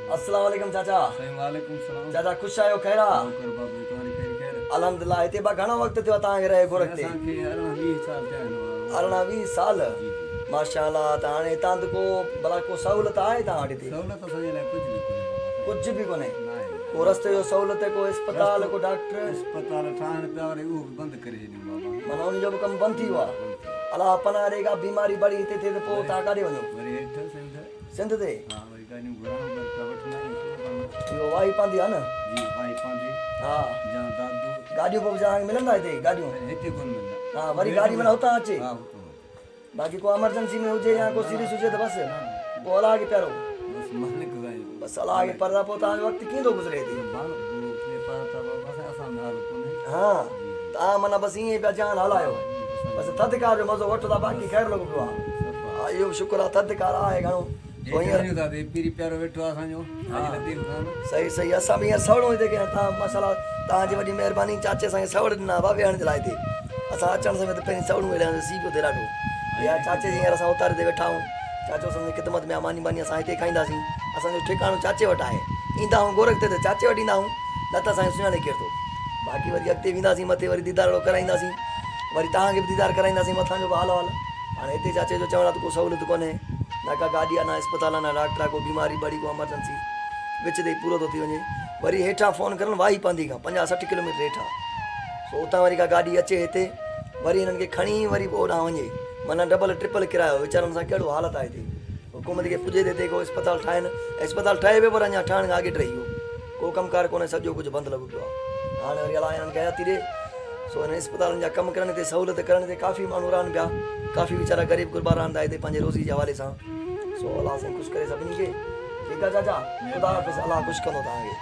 अस्सलाम वालेकुम चाचा। वालेकुम सलाम। चाचा खुश आयो खैरा? कर बाबू तुम्हारी खैर खैर। अल्हम्दुलिल्लाह। हिते बा घणो वक्त थियो तव्हांखे रहे गोरख ते? असांखे 20 साल थिया आहिनि। 20 साल। जी जी। माशाअल्लाह। त हाणे हितां त को भला को सहूलियत आहे तव्हां वटि हिते? सहूलियत असांजे लाइ कुझु बि कोन्हे बाबा। कुझु बि कोन्हे? न आहे। को रस्ते जो सहूलियत, को अस्पताल, को डॉक्टर? अस्पताल ठाहिण पिया वरी उहो बि बंदि करे छॾियूं बाबा। माना उन जो बि कमु बंदि थी वियो आहे? अलाह पनाह ॾे का बीमारी बड़ी हिते थिए त पोइ तव्हां काॾे वञो? वरी हेठि सिंध ते? हा वरी गाॾियूं घुरायूं पर पिया वठंदा आहियूं। इहो वाही पवंदी आहे न? जी भाई पंहिंजे हा। जा दादू गाॾियूं पोइ तव्हांखे मिलंदा हिते गाॾियूं? हिते कोन मिलंदा। हा वरी गाॾी माना हुतां अचे? हा हुतां। बाक़ी को एमरजेंसी में हुजे या को सीरियस हुजे त बसि पोइ अलाह खे प्यारो बसि मालिक साईं। बसि अलाह खे पर पोइ तव्हांजो वक़्तु कीअं थो गुज़रे हिते? हा तव्हां माना बसि ईअं पिया जान हलायो, बसि थधिकार जो मज़ो वठो था, बाक़ी ख़ैरु लॻो पियो आहे। हा इहो बि शुक्र आहे थधिकार आहे घणो। सही सही। असां बि हींअर सवड़ो हिते कयूं। तव्हां माशाल्लाह तव्हांजी वॾी महिरबानी। चाचे असांखे सवड़ ॾिना बा वेहण जे लाइ हिते। असां अचण समय त पहिरीं सवड़ूं वेलण सी पियो थिए ॾाढो। या चाचे जी हींअर असां उतारे ते वेठा आहियूं। चाचो असांजी ख़िदमत में आहे। मानी बानी असां हिते खाईंदासीं। असांजो ठिकाणो चाचे वटि आहे। ईंदा आहियूं गोरख ते त चाचे वटि ईंदा आहियूं, न त असांखे सुञाणे केरु थो। बाक़ी वरी अॻिते वेंदासीं मथे वरी दीदार कराईंदासीं, वरी तव्हांखे बि दीदार कराईंदासीं मथां जो बि हाल हाल। हाणे हिते चाचे जो चवण आहे त को सहूलियत कोन्हे, न का गाॾी आहे, न अस्पताल आहे, न डॉक्टर आहे, को बीमारी बड़ी को एमरजेंसी विच ते पूरो थो थी वञे। वरी हेठां फ़ोन करणु वाही पवंदी खां 50-60 किलोमीटर हेठां। सो उतां वरी का गाॾी अचे हिते, वरी हिननि खे खणी वरी पोइ होॾां वञे, माना डबल ट्रिपल किरायो। वीचारनि सां कहिड़ो हालत आहे हिते। हुकूमत खे पुॼे ते को अस्पताल ठाहिनि, अस्पताल ठहे पियो पर अञा ठहण खां अॻु रही वियो। को कमकार कोन्हे, सॼो कुझु बंदि लॻो पियो आहे। हाणे वरी अलाह हिननि खे हयाती ॾे। सो हिन अस्पतालनि जा कमु करण ते सहूलियत करण ते काफ़ी माण्हू रहनि पिया, काफ़ी वीचारा ग़रीब गुरबा रहंदा हिते पंहिंजे रोज़ी जे हवाले सां। सो अलाह साईं ख़ुशि करे सभिनी खे। ठीकु आहे चाचा, ख़ुदा हाफ़िज़। अलाह ख़ुशि कंदो तव्हांखे।